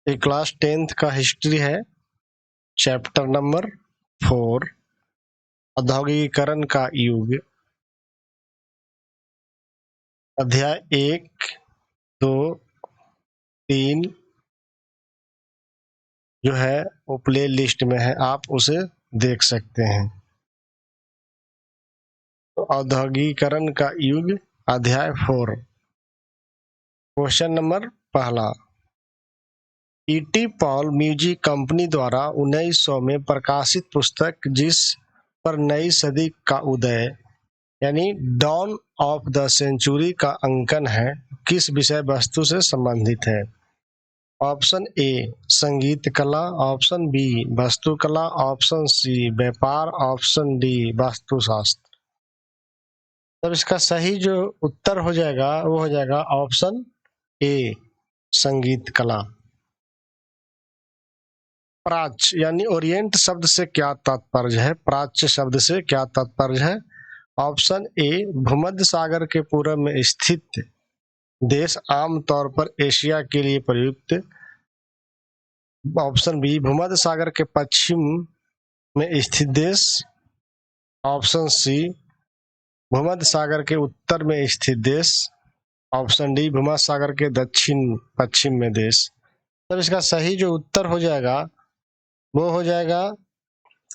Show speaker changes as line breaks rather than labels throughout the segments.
ये class 10th का history है, चैप्टर नंबर 4, औद्योगिकीकरण का युग, अध्याय 1, 2, 3 जो है वो प्ले लिस्ट में है, आप उसे देख सकते हैं। तो औद्योगिकीकरण का युग, अध्याय 4, क्वेश्चन नंबर पहला, ईटी पॉल म्यूजिक कंपनी द्वारा 1900 में प्रकाशित पुस्तक जिस पर नई सदी का उदय यानी डॉन ऑफ द सेंचुरी का अंकन है, किस विषय वस्तु से संबंधित है? ऑप्शन ए संगीत कला, ऑप्शन बी वास्तुकला, ऑप्शन सी व्यापार, ऑप्शन डी वास्तुशास्त्र। तब इसका सही जो उत्तर हो जाएगा वो हो जाएगा ऑप्शन ए संगीत कला। प्राच्य यानी ओरिएंट शब्द से क्या तात्पर्य है? प्राच्य शब्द से क्या तात्पर्य है? ऑप्शन ए भूमध्य सागर के पूर्व में स्थित देश, आमतौर पर एशिया के लिए प्रयुक्त। ऑप्शन बी भूमध्य सागर के पश्चिम में स्थित देश। ऑप्शन सी भूमध्य सागर के उत्तर में स्थित देश। ऑप्शन डी भूमध्य सागर के दक्षिण पश्चिम में देश। तब इसका सही जो उत्तर हो जाएगा वो हो जाएगा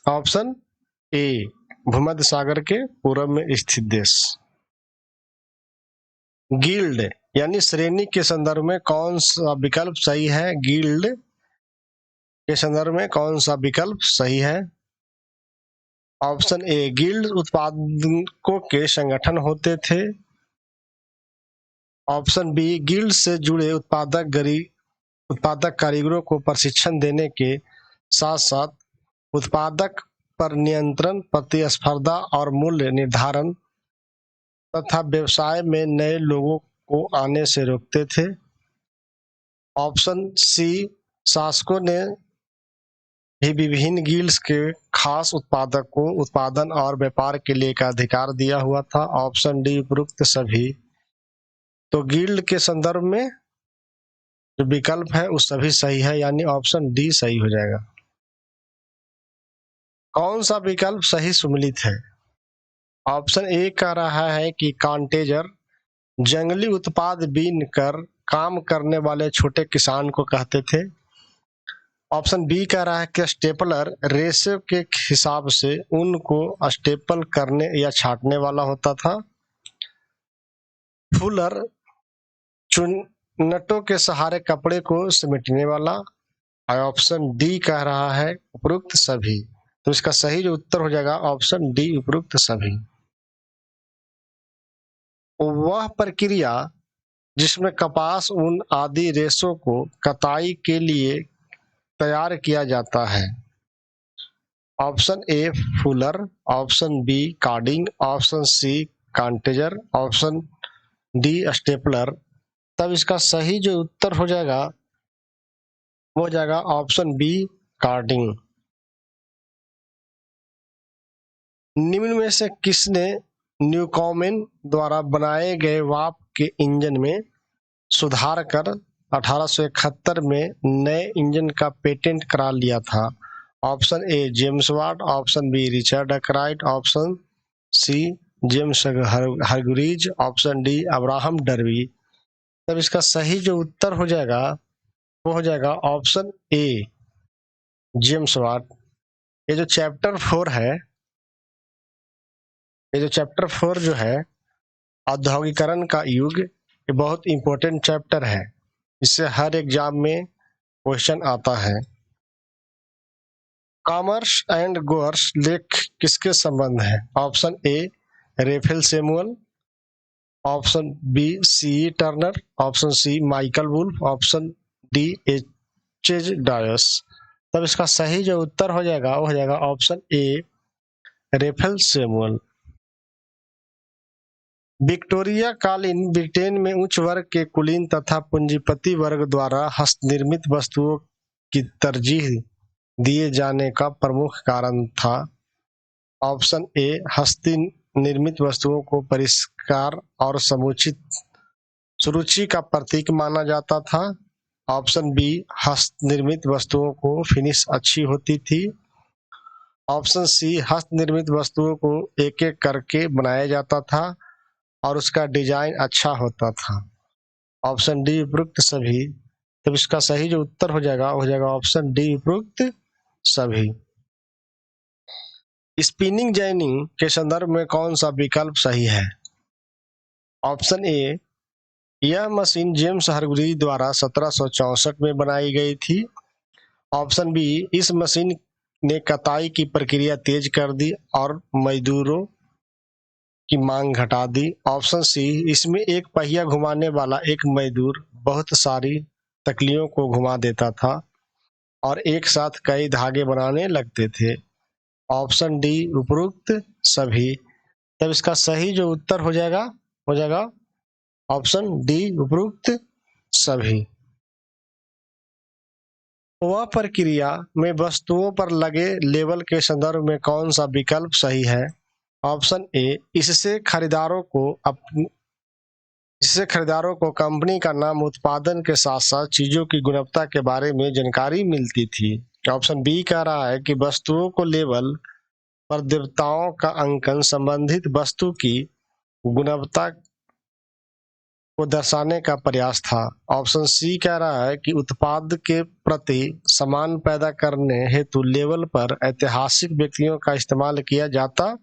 ऑप्शन ए भूमध्य सागर के पूर्व में स्थित देश। गिल्ड यानी श्रेणी के संदर्भ में कौन सा विकल्प सही है? गिल्ड के संदर्भ में कौन सा विकल्प सही है? ऑप्शन ए गिल्ड उत्पादकों के संगठन होते थे। ऑप्शन बी गिल्ड से जुड़े उत्पादक कारीगरों को प्रशिक्षण देने के साथ साथ उत्पादक पर नियंत्रण, प्रतिस्पर्धा और मूल्य निर्धारण तथा व्यवसाय में नए लोगों को आने से रोकते थे। ऑप्शन सी शासकों ने भी विभिन्न गिल्ड्स के खास उत्पादक को उत्पादन और व्यापार के लिए का अधिकार दिया हुआ था। ऑप्शन डी उपरोक्त सभी। तो गिल्ड के संदर्भ में जो विकल्प है वो सभी सही है, यानी ऑप्शन डी सही हो जाएगा। कौन सा विकल्प सही सुमेलित है? ऑप्शन ए कह रहा है कि कांटेजर जंगली उत्पाद बीन कर काम करने वाले छोटे किसान को कहते थे। ऑप्शन बी कह रहा है कि स्टेपलर रेशे के हिसाब से ऊन को स्टेपल करने या छाटने वाला होता था। फुलर चुन्नटों के सहारे कपड़े को समेटने वाला। और ऑप्शन डी कह रहा है उपरोक्त सभी। तो इसका सही जो उत्तर हो जाएगा ऑप्शन डी उपरोक्त सभी। वह प्रक्रिया जिसमें कपास, ऊन आदि रेशों को कताई के लिए तैयार किया जाता है। Option A fuller, option B carding, option C कांटेजर, ऑप्शन डी स्टेपलर। तब इसका सही जो उत्तर हो जाएगा वो हो जाएगा ऑप्शन बी कार्डिंग। निम्न में से किसने न्यूकॉमेन द्वारा बनाए गए वाप के इंजन में सुधार कर 1871 में नए इंजन का पेटेंट करा लिया था? Option A James Watt, option B Richard Arkwright, option C James Hargreaves, option D Abraham Darby. तब इसका सही जो उत्तर हो जाएगा वो हो जाएगा ऑप्शन ए जेम्स वाट। ये जो चैप्टर 4 है, ये जो चैप्टर 4 जो है औद्योगिकरण का युग, ये बहुत इंपॉर्टेंट चैप्टर है। इससे हर एग्जाम में क्वेश्चन आता है। कॉमर्स एंड गोअर्स लेख किसके संबंध है? Option A Raphael Samuel, option B C Turner, option C Michael Wolf, option D H Dias. तब इसका सही जो उत्तर हो जाएगा वो हो जाएगा option A Raphael Samuel. Victoria कालीन ब्रिटेन में उच्च वर्ग के कुलीन तथा पूंजीपति वर्ग द्वारा हस्तनिर्मित वस्तुओं की तरजीह दिए जाने का प्रमुख कारण था। ऑप्शन ए हस्ती निर्मित वस्तुओं को परिष्कार और समुचित सुरुचि का प्रतीक माना जाता था। ऑप्शन बी, हस्त निर्मित वस्तुओं को फिनिश अच्छी होती थी। ऑप्शन सी, हस्त निर्मित वस्तुओं को एक एक करके बनाया जाता था और उसका डिजाइन अच्छा होता था। ऑप्शन डी, उपरोक्त सभी। तो इसका सही जो उत्तर हो जाएगा ऑप्शन डी, उपरोक्त सभी। स्पिनिंग जैनिंग के संदर्भ में कौन सा विकल्प सही है? ऑप्शन ए, यह मशीन जेम्स हरग्रीव द्वारा 1764 में बनाई गई थी। ऑप्शन बी, इस मशीन ने कताई की प्रक्रिया तेज कर दी और मजदूरों की मांग घटा दी। ऑप्शन सी, इसमें एक पहिया घुमाने वाला एक मजदूर बहुत सारी तकलियों को घुमा देता था और एक साथ कई धागे बनाने लगते थे। ऑप्शन डी, उपरोक्त सभी। तब इसका सही जो उत्तर हो जाएगा ऑप्शन डी, उपरोक्त सभी। वह प्रक्रिया में वस्तुओं पर लगे लेबल के संदर्भ में कौन सा विकल्प सही है? ऑप्शन ए, इससे खरीदारों को कंपनी का नाम, उत्पादन के साथ साथ चीजों की गुणवत्ता के बारे में जानकारी मिलती थी। ऑप्शन बी कह रहा है कि वस्तुओं को लेबल पर देवताओं का अंकन संबंधित वस्तु की गुणवत्ता को दर्शाने का प्रयास था। ऑप्शन सी कह रहा है कि उत्पाद के प्रति सम्मान पैदा करने हेतु लेबल पर ऐतिहासिक व्यक्तियों का इस्तेमाल किया जाता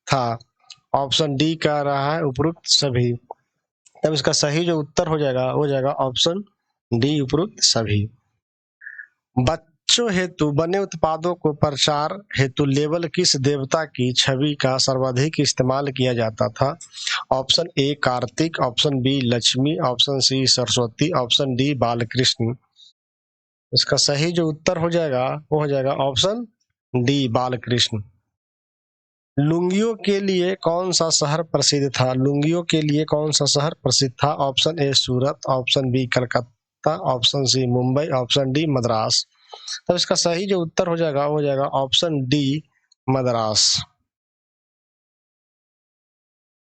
था। ऑप्शन डी कह रहा है उपरोक्त सभी। तब इसका सही जो उत्तर हो जाएगा ऑप्शन डी, उपरोक्त सभी। बच्चों हेतु बने उत्पादों को प्रचार हेतु लेबल किस देवता की छवि का सर्वाधिक इस्तेमाल किया जाता था? Option A, Kartik. Option B, Lakshmi. Option C, Saraswati. Option D, Balakrishna. इसका सही जो उत्तर हो जाएगा ऑप्शन डी, बालकृष्ण। लुंगियों के लिए कौन सा शहर प्रसिद्ध था? लुंगियों के लिए कौन सा शहर प्रसिद्ध था? Option A, Surat. Option B, Calcutta. Option C, Mumbai. Option D, Madras. तब इसका सही जो उत्तर हो जाएगा option D, Madras.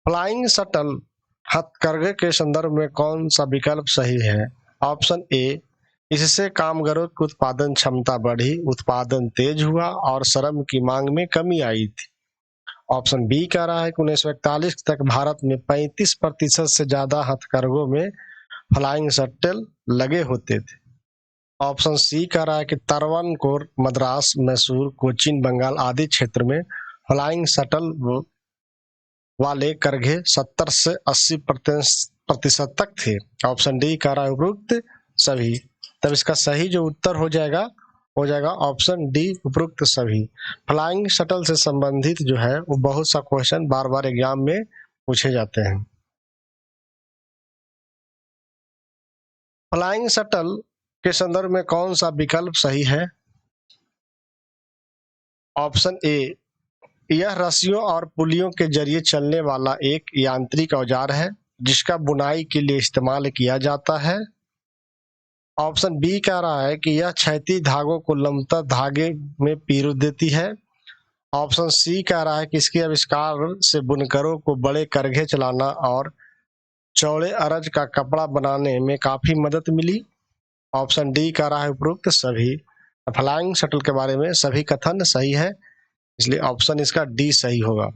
Flying shuttle हथकरघे के संदर्भ में कौन सा विकल्प सही है? ऑप्शन ए, इससे कामगारों की उत्पादन क्षमता बढ़ी, उत्पादन तेज हुआ और श्रम की मांग में कमी आई थी। ऑप्शन बी कह रहा है कि 1941 तक भारत में 35% से ज्यादा हथकरघों में फ्लाइंग शटल लगे होते थे। ऑप्शन सी कह रहा है कि तरवनकोर, मद्रास, मैसूर, कोचीन, बंगाल आदि क्षेत्र में फ्लाइंग शटल वाले करघे 70 से 80% तक थे। ऑप्शन डी कह रहा है उपरोक्त सभी। तब इसका सही जो उत्तर हो जाएगा ऑप्शन डी, उपरोक्त सभी। फ्लाइंग शटल से संबंधित जो है वो बहुत सा क्वेश्चन बार बार एग्जाम में पूछे जाते हैं। फ्लाइंग शटल के संदर्भ में कौन सा विकल्प सही है? ऑप्शन ए, यह रस्सियों और पुलियों के जरिए चलने वाला एक यांत्रिक औजार है जिसका बुनाई के लिए इस्तेमाल किया जाता है। ऑप्शन बी कह रहा है कि यह क्षैतिज धागों को लंबवत धागे में पिरो देती है। ऑप्शन सी कह रहा है कि इसके आविष्कार से बुनकरों को बड़े करघे चलाना और चौड़े अरज का कपड़ा बनाने में काफी मदद मिली। ऑप्शन डी कह रहा है उपरोक्त सभी। फ्लाइंग शटल के बारे में सभी कथन सही है, इसलिए ऑप्शन इसका डी सही होगा।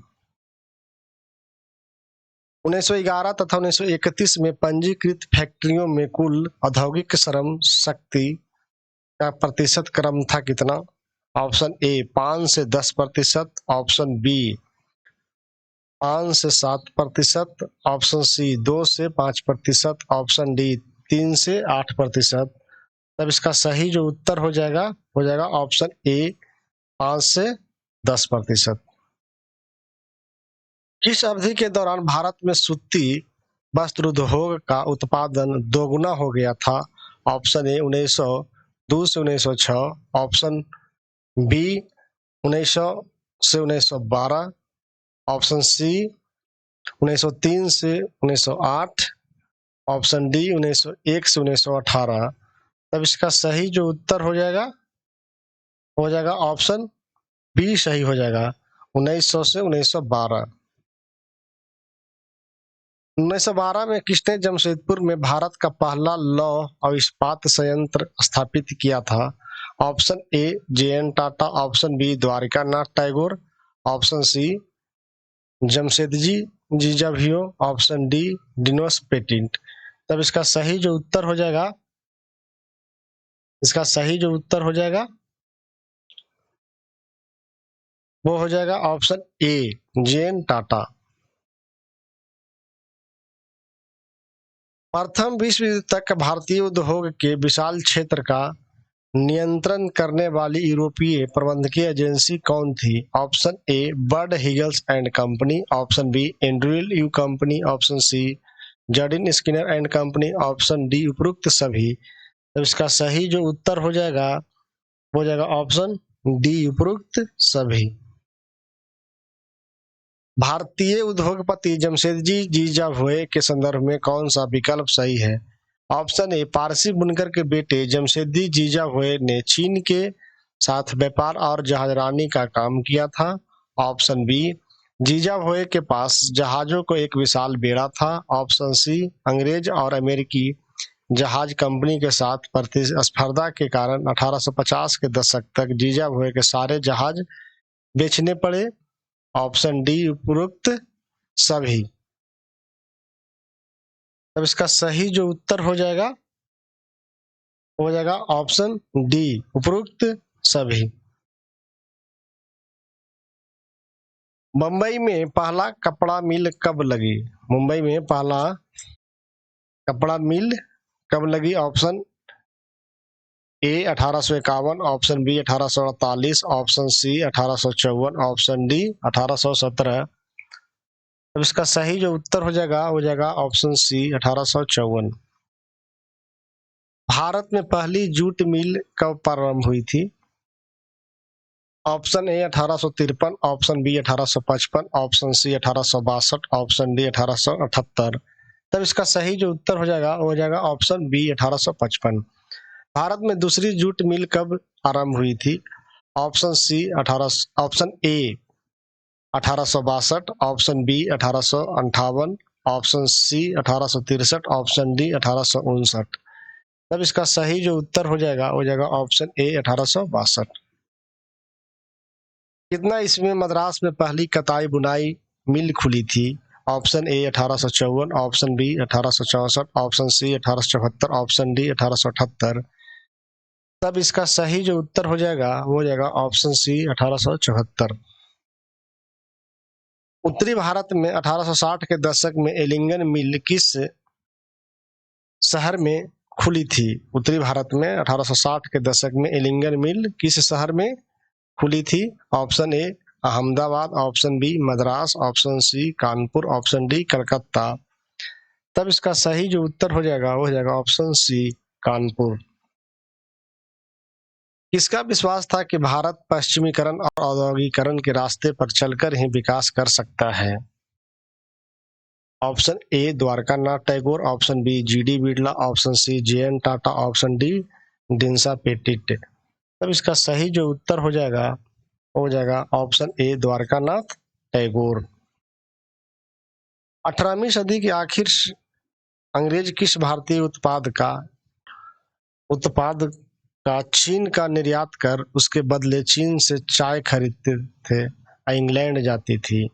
1911 तथा 1931 में पंजीकृत फैक्ट्रियों में कुल औद्योगिक श्रम शक्ति का प्रतिशत क्रम था कितना? ऑप्शन ए, 5 से 10%। ऑप्शन बी, 5 से 7%। ऑप्शन सी, 2 से 5%। ऑप्शन डी, 3 से 8%। तब इसका सही जो उत्तर हो जाएगा ऑप्शन ए, 5 से 10%। किस अवधि के दौरान भारत में सूती वस्त्र उद्योग का उत्पादन दोगुना हो गया था? ऑप्शन ए, 1902 से 1906। ऑप्शन बी, 1900 से 1912। ऑप्शन सी, 1903 से 1908। ऑप्शन डी, 1901 से 1918। तब इसका सही जो उत्तर हो जाएगा ऑप्शन बी सही हो जाएगा, 1900 से 1912। 1912 में किसने जमशेदपुर में भारत का पहला लौह और इस्पात संयंत्र स्थापित किया था? Option A JN Tata, option B Dwarkanath Tagore, option C Jamsetji Jejeebhoy, option D Dinshaw Petit. तब इसका सही जो उत्तर हो जाएगा वो हो जाएगा ऑप्शन ए JN टाटा। प्रथम विश्व युद्ध तक भारतीय उद्योग के विशाल क्षेत्र का नियंत्रण करने वाली यूरोपीय प्रबंधकीय एजेंसी कौन थी? Option A Bird Heilgers and company, option B Andrew Yule company, option C Jardine Skinner and company, option D उपरोक्त सभी। तो इसका सही जो उत्तर हो जाएगा वो जाएगा ऑप्शन डी उपरोक्त सभी। भारतीय उद्योगपति जमशेदजी जीजाभाई के संदर्भ में कौन सा विकल्प सही है? ऑप्शन ए पारसी बुनकर के बेटे जमशेदजी जीजाभाई ने चीन के साथ व्यापार और जहाजरानी का काम किया था, ऑप्शन बी जीजाभाई के पास जहाजों को एक विशाल बेड़ा था, ऑप्शन सी अंग्रेज और अमेरिकी जहाज कंपनी के साथ प्रतिस्पर्धा के कारण 1850 के दशक तक जीजाभाई के सारे जहाज बेचने पड़े, ऑप्शन डी उपरोक्त सभी। तब इसका सही जो उत्तर हो जाएगा ऑप्शन डी उपरोक्त सभी। मुंबई में पहला कपड़ा मिल कब लगी? मुंबई में पहला कपड़ा मिल कब लगी? Option A 1851, option B 1848, option C 1854, option D 1817। अब इसका सही जो उत्तर हो जाएगा ऑप्शन सी 1854। भारत में पहली जूट मिल कब प्रारंभ हुई थी? Option A 1853, option B 1855, option C 1862, option D 1878। तब इसका सही जो उत्तर हो जाएगा ऑप्शन बी 1855। भारत में दूसरी जूट मिल कब आरंभ हुई थी? Option A 1862, option B 1858, option C 1863, option D 1859। तब इसका सही जो उत्तर हो जाएगा ऑप्शन ए 1862। कितना ईस्वी में मद्रास में पहली कताई बुनाई मिल खुली थी? Option A 1854, option B 1864, option C 1874, option D 1878। तब इसका सही जो उत्तर हो जाएगा ऑप्शन सी 1874। उत्तरी भारत में 1860 के दशक में एलिंगन मिल किस शहर में खुली थी? उत्तरी भारत में 1860 के दशक में एलिंगन मिल किस शहर में खुली थी? Option A Ahmedabad, option B Madras, option C Kanpur, option D Calcutta. तब इसका सही जो उत्तर हो जाएगा ऑप्शन सी कानपुर। किसका विश्वास था कि भारत पश्चिमीकरण और औद्योगिकरण के रास्ते पर चलकर ही विकास कर सकता है? Option A Dwarkanath Tagore, option B GD Birla, option C JN Tata, option D Dinshaw Petit. तब इसका सही जो उत्तर हो जाएगा ऑप्शन ए द्वारकानाथ टैगोर। 18वीं सदी के आखिर अंग्रेज किस भारतीय उत्पाद का चीन का निर्यात कर उसके बदले चीन से चाय खरीदते थे इंग्लैंड जाती थी?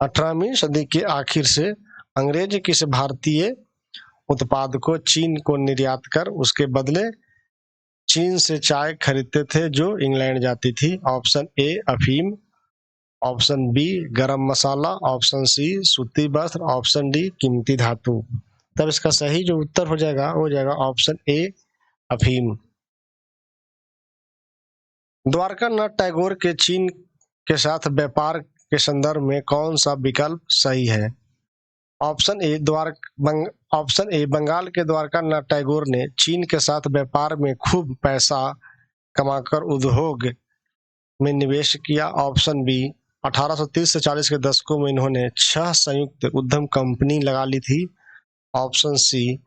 18वीं सदी के आखिर से अंग्रेज किस भारतीय उत्पाद को चीन को निर्यात कर उसके बदले चीन से चाय खरीदते थे जो इंग्लैंड जाती थी? ऑप्शन ए अफीम, ऑप्शन बी गरम मसाला, ऑप्शन सी सूती वस्त्र, ऑप्शन डी कीमती धातु। तब इसका सही जो उत्तर हो जाएगा ऑप्शन ए अफीम। द्वारकानाथ टैगोर के चीन के साथ व्यापार के संदर्भ में कौन सा विकल्प सही है? ऑप्शन ए बंगाल के द्वारकानाथ टैगोर ने चीन के साथ व्यापार में खूब पैसा कमाकर उद्योग में निवेश किया, ऑप्शन बी 1830 से 40 के दशकों में इन्होंने 6 संयुक्त उद्यम कंपनी लगा ली थी, ऑप्शन सी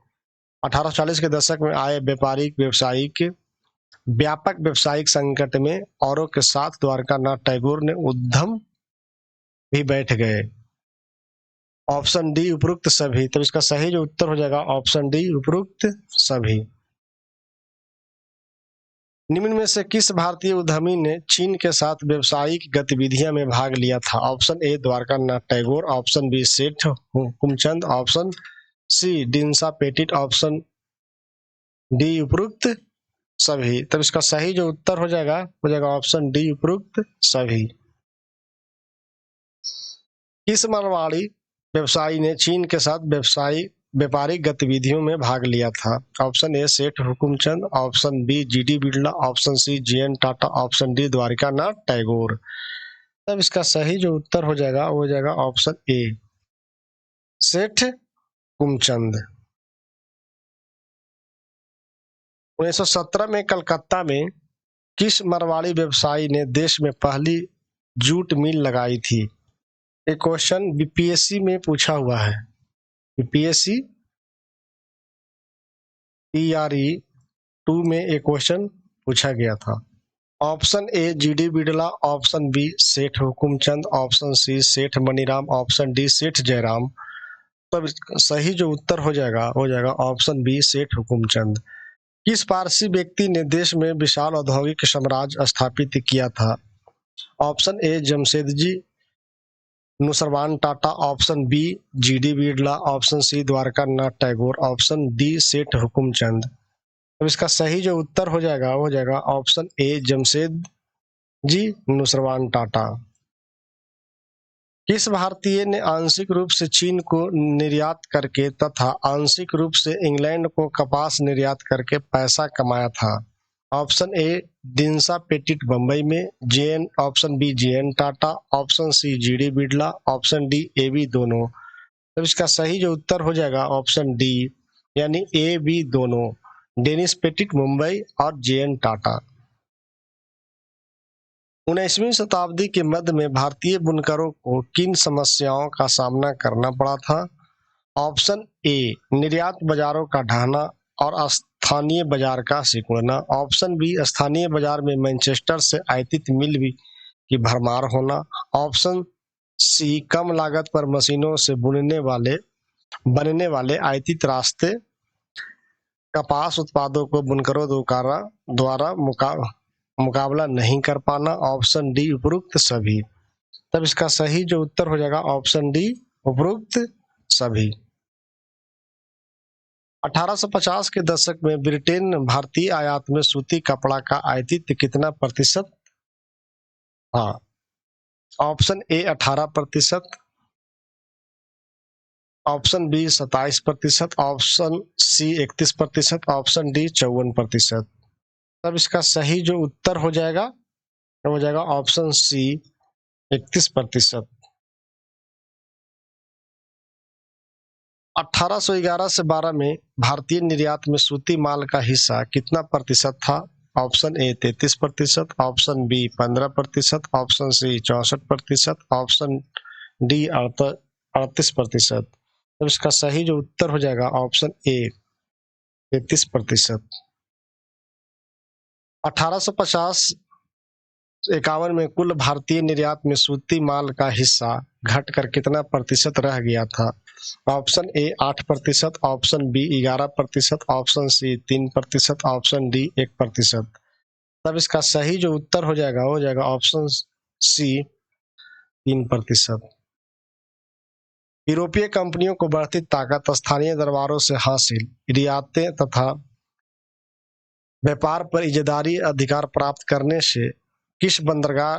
1840 के दशक में आए व्यापक व्यावसायिक संकट में औरों के साथ द्वारकानाथ टैगोर ने उद्यम भी बैठ गए। ऑप्शन डी उपरोक्त सभी। तो इसका सही जो उत्तर हो जाएगा ऑप्शन डी उपरोक्त सभी। निम्न में से किस भारतीय उद्यमी ने चीन के साथ व्यावसायिक गतिविधियों में भाग लिया था? Option A Dwarka Nath Tagore, option B Seth Hukumchand, option C Dinshaw Petit, option D उपरोक्त सभी। तब इसका सही जो उत्तर हो जाएगा ऑप्शन डी उपरोक्त सभी। किस मारवाड़ी व्यवसायी ने चीन के साथ व्यापारिक गतिविधियों में भाग लिया था? Option A Seth Hukumchand, option B GD Birla, option C JN Tata, option D Dwarka Nath Tagore. तब इसका सही जो उत्तर हो जाएगा ऑप्शन ए सेठ हुकुमचंद। 1917 में कलकत्ता में किस मारवाड़ी व्यवसायी ने देश में पहली जूट मिल लगाई थी? एक क्वेश्चन बीपीएससी में पूछा हुआ है। बीपीएससी टीआरई 2 में एक क्वेश्चन पूछा गया था। Option A GD Birla, option B Seth Hukumchand, option सी सेठ मनीराम, ऑप्शन डी सेठ जयराम। तब सही जो उत्तर हो जाएगा ऑप्शन बी सेठ हुकुमचंद। किस पारसी व्यक्ति ने देश में विशाल औद्योगिक साम्राज्य स्थापित किया था? Option A Jamsetji Nusserwan Tata, option B GD Birla, option C Dwarka Nath Tagore, option D Seth Hukumchand. तो इसका सही जो उत्तर हो जाएगा ऑप्शन ए जमशेदजी नुसरवान टाटा। किस भारतीय ने आंशिक रूप से चीन को निर्यात करके तथा आंशिक रूप से इंग्लैंड को कपास निर्यात करके पैसा कमाया था? ऑप्शन ए डिंसा पेटिट बम्बई में, JN option B JN Tata, option C GD Birla, option D A B दोनों। तो इसका सही जो उत्तर हो जाएगा ऑप्शन डी यानी ए बी दोनों, डेनिस पेटिट मुंबई और जेएन टाटा। 19वीं शताब्दी के मध्य में भारतीय बुनकरों को किन समस्याओं का सामना करना पड़ा था? ऑप्शन ए निर्यात बाजारों का ढहना और स्थानीय बाजार का सिकुड़ना, ऑप्शन बी स्थानीय बाजार में मैनचेस्टर से आयातित मिल की भरमार होना, ऑप्शन सी कम लागत पर मशीनों से बनने वाले आयातित रास्ते कपास उत्पादों को बुनकरों द्वारा मुकाबला नहीं कर पाना, ऑप्शन डी उपरोक्त सभी। तब इसका सही जो उत्तर हो जाएगा ऑप्शन डी उपरोक्त सभी। 1850 के दशक में ब्रिटेन भारतीय आयात में सूती कपड़ा का आयातित कितना प्रतिशत था? Option A 18%, option B 27%, option C 31%, option D 54%। तब इसका सही जो उत्तर हो जाएगा ऑप्शन सी 31%। 1811 से 12 में भारतीय निर्यात में सूती माल का हिस्सा कितना प्रतिशत था? Option A 33%, option B 15%, option C 64%, option D 38%। तो इसका सही जो उत्तर हो जाएगा ऑप्शन ए 33%। 1850-51 में कुल भारतीय निर्यात में सूती माल का हिस्सा घटकर कितना प्रतिशत रह गया था? Option A 8%, option B 11%, option C 3%, option D 1%। तब इसका सही जो उत्तर हो जाएगा ऑप्शन सी 3%। यूरोपीय कंपनियों को बढ़ती ताकत स्थानीय दरबारों से हासिल रियायतें तथा व्यापार पर इजाराती अधिकार प्राप्त करने से किस बंदरगाह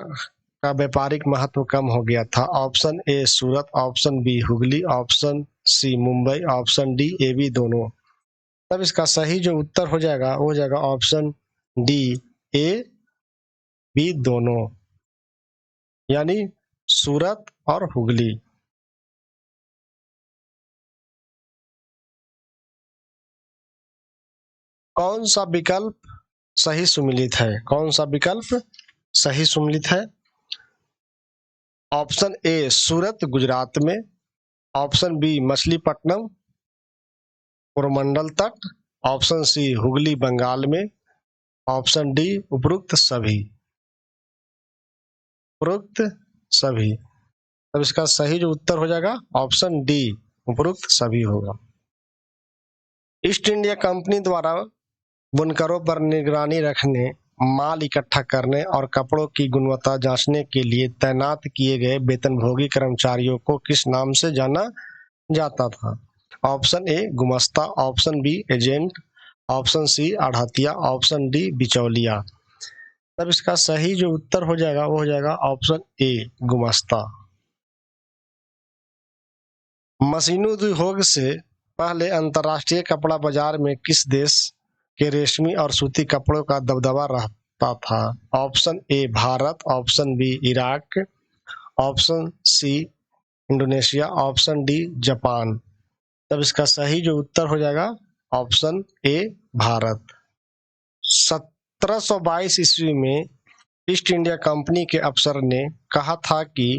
का व्यापारिक महत्व कम हो गया था? Option A Surat, option B Hooghly, option C Mumbai, option D A B दोनों। तब इसका सही जो उत्तर हो जाएगा ऑप्शन डी ए बी दोनों, यानी सूरत और हुगली। कौन सा विकल्प सही सुमेलित है? कौन सा विकल्प सही सुमेलित है? ऑप्शन ए सूरत गुजरात में, ऑप्शन बी मछलीपट्टनम कोरोमंडल तट, ऑप्शन सी हुगली बंगाल में, ऑप्शन डी उपरोक्त सभी। उपरोक्त सभी। तब इसका सही जो उत्तर हो जाएगा ऑप्शन डी, उपरोक्त सभी होगा। ईस्ट इंडिया कंपनी द्वारा बुनकरों पर निगरानी रखने, माल इकट्ठा करने और कपड़ों की गुणवत्ता जांचने के लिए तैनात किए गए वेतनभोगी कर्मचारियों को किस नाम से जाना जाता था? ऑप्शन ए गुमस्ता, option B agent, option C आढ़तिया, ऑप्शन डी बिचौलिया। तब इसका सही जो उत्तर हो जाएगा वो हो जाएगा ऑप्शन ए गुमस्ता। मशीनी उद्योग से पहले अंतरराष्ट्रीय कपड़ा बाजार में किस देश के रेशमी और सूती कपड़ों का दबदबा रहता था? Option A Bharat, option B Iraq, option C Indonesia, option D Japan. तब इसका सही जो उत्तर हो जाएगा ऑप्शन ए भारत। 1722 ईस्वी में ईस्ट इंडिया कंपनी के अफसर ने कहा था कि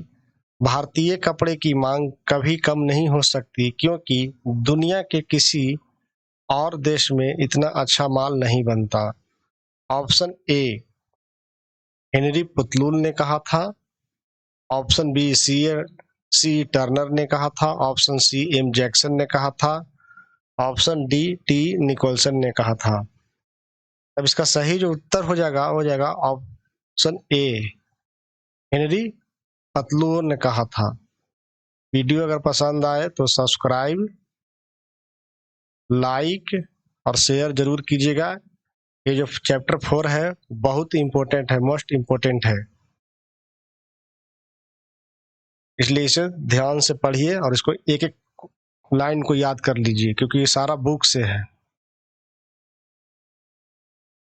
भारतीय कपड़े की मांग कभी कम नहीं हो सकती क्योंकि दुनिया के किसी और देश में इतना अच्छा माल नहीं बनता। ऑप्शन ए हेनरी पुतलूल ने कहा था, ऑप्शन बी सी टर्नर ने कहा था, ऑप्शन सी एम जैक्सन ने कहा था, ऑप्शन डी टी निकोलसन ने कहा था। अब इसका सही जो उत्तर हो जाएगा ऑप्शन ए हेनरी पुतलूल ने कहा था। वीडियो अगर पसंद आए तो सब्सक्राइब, लाइक और शेयर जरूर कीजिएगा। ये जो चैप्टर 4 है बहुत इंपॉर्टेंट है, मोस्ट इंपॉर्टेंट है, इसलिए इसे ध्यान से पढ़िए और इसको एक एक लाइन को याद कर लीजिए क्योंकि ये सारा बुक से है।